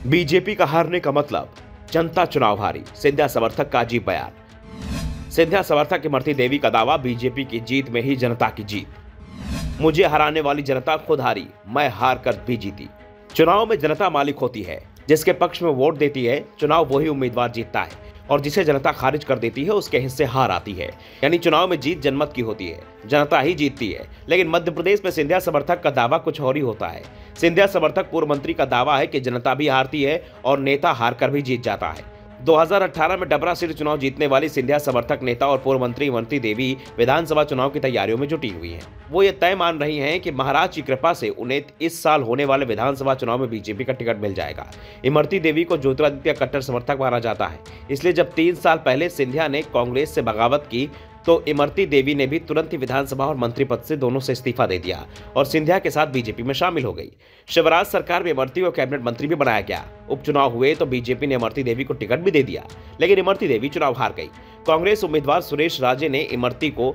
BJP का हारने का मतलब जनता चुनाव हारी, सिंधिया समर्थक का अजीब बयान। सिंधिया समर्थक इमरती देवी का दावा, बीजेपी की जीत में ही जनता की जीत। मुझे हराने वाली जनता खुद हारी, मैं हार कर भी जीती। चुनाव में जनता मालिक होती है, जिसके पक्ष में वोट देती है चुनाव वही उम्मीदवार जीतता है, और जिसे जनता खारिज कर देती है उसके हिस्से हार आती है। यानी चुनाव में जीत जनमत की होती है, जनता ही जीतती है। लेकिन मध्य प्रदेश में सिंधिया समर्थक का दावा कुछ और ही होता है। सिंधिया समर्थक पूर्व मंत्री का दावा है कि जनता भी हारती है और नेता हार कर भी जीत जाता है। 2018 में डबरा सीट चुनाव जीतने वाली सिंधिया समर्थक नेता और पूर्व मंत्री इमरती देवी विधानसभा चुनाव की तैयारियों में जुटी हुई हैं। वो ये तय मान रही हैं कि महाराज की कृपा से उन्हें इस साल होने वाले विधानसभा चुनाव में बीजेपी का टिकट मिल जाएगा। इमरती देवी को ज्योतिरादित्य कट्टर समर्थक माना जाता है, इसलिए जब 3 साल पहले सिंधिया ने कांग्रेस से बगावत की तो इमरती देवी ने भी तुरंत ही विधानसभा और मंत्री पद से दोनों से इस्तीफा दे दिया और सिंधिया के साथ बीजेपी में शामिल हो गई। शिवराज सरकार में इमरती को कैबिनेट मंत्री भी बनाया गया। उपचुनाव हुए तो बीजेपी ने इमरती देवी को टिकट भी दे दिया, लेकिन इमरती देवी चुनाव हार गई। कांग्रेस उम्मीदवार सुरेश राजे ने इमरती को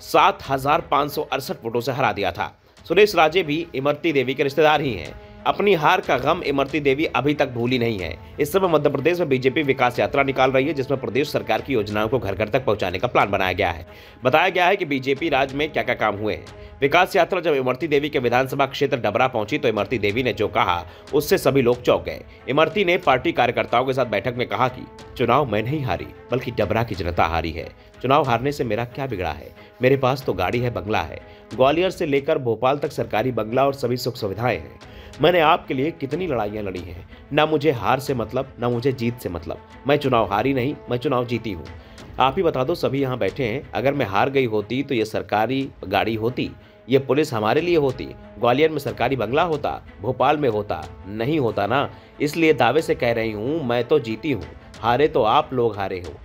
7,568 वोटों से हरा दिया था। सुरेश राजे भी इमरती देवी के रिश्तेदार ही हैं। अपनी हार का गम इमरती देवी अभी तक भूली नहीं है। इस समय मध्य प्रदेश में बीजेपी विकास यात्रा निकाल रही है, जिसमें प्रदेश सरकार की योजनाओं को घर घर तक पहुंचाने का प्लान बनाया गया है। बताया गया है कि बीजेपी राज्य में क्या क्या काम हुए हैं। विकास यात्रा जब इमरती देवी के विधानसभा क्षेत्र डबरा पहुंची तो इमरती देवी ने जो कहा उससे सभी लोग चौंक गए। इमरती ने पार्टी कार्यकर्ताओं के साथ बैठक में कहा कि चुनाव मैं नहीं हारी, बल्कि डबरा की जनता हारी है। चुनाव हारने से मेरा क्या बिगड़ा है? मेरे पास तो गाड़ी है, बंगला है, ग्वालियर से लेकर भोपाल तक सरकारी बंगला और सभी सुख सुविधाएं हैं। मैंने आपके लिए कितनी लड़ाइयां लड़ी हैं। ना मुझे हार से मतलब, ना मुझे जीत से मतलब। मैं चुनाव हारी नहीं, मैं चुनाव जीती हूँ। आप ही बता दो, सभी यहाँ बैठे हैं, अगर मैं हार गई होती तो ये सरकारी गाड़ी होती, ये पुलिस हमारे लिए होती, ग्वालियर में सरकारी बंगला होता, भोपाल में होता? नहीं होता ना। इसलिए दावे से कह रही हूँ, मैं तो जीती हूँ, हारे तो आप लोग हारे हो।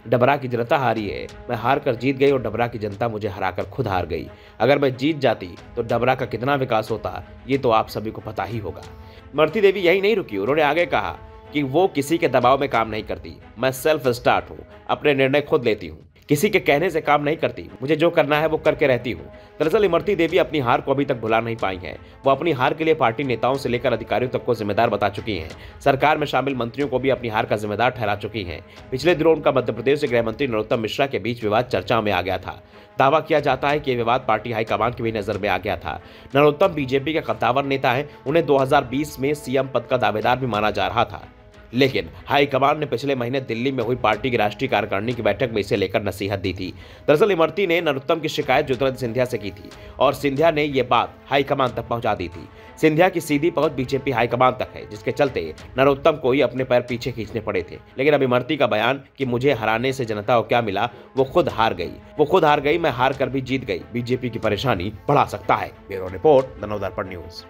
डबरा की जनता हारी है, मैं हार कर जीत गई और डबरा की जनता मुझे हराकर खुद हार गई। अगर मैं जीत जाती तो डबरा का कितना विकास होता, ये तो आप सभी को पता ही होगा। इमरती देवी यही नहीं रुकी, उन्होंने आगे कहा कि वो किसी के दबाव में काम नहीं करती। मैं सेल्फ स्टार्ट हूँ, अपने निर्णय खुद लेती हूँ, किसी के कहने से काम नहीं करती। मुझे जो करना है वो करके रहती हूँ। दरअसल इमरती देवी अपनी हार को अभी तक भुला नहीं पाई हैं। वो अपनी हार के लिए पार्टी नेताओं से लेकर अधिकारियों तक को जिम्मेदार बता चुकी हैं। सरकार में शामिल मंत्रियों को भी अपनी हार का जिम्मेदार ठहरा चुकी हैं। पिछले दिनों उनका मध्य प्रदेश के गृह मंत्री नरोत्तम मिश्रा के बीच विवाद चर्चा में आ गया था। दावा किया जाता है कि यह विवाद पार्टी हाईकमान की भी नजर में आ गया था। नरोत्तम बीजेपी के कद्दावर नेता है, उन्हें 2020 में सीएम पद का दावेदार भी माना जा रहा था, लेकिन हाईकमान ने पिछले महीने दिल्ली में हुई पार्टी की राष्ट्रीय कार्यकारिणी की बैठक में इसे लेकर नसीहत दी थी। दरअसल इमरती ने नरोत्तम की शिकायत ज्योतिरादित्य सिंधिया से की थी और सिंधिया ने यह बात हाईकमान तक पहुंचा दी थी। सिंधिया की सीधी पहुंच बीजेपी हाईकमान तक है, जिसके चलते नरोत्तम को ही अपने पैर पीछे खींचने पड़े थे। लेकिन अब इमरती का बयान कि मुझे हराने से जनता को क्या मिला, वो खुद हार गई, मैं हार कर भी जीत गई, बीजेपी की परेशानी बढ़ा सकता है। Bureau report, the Navdarpan news.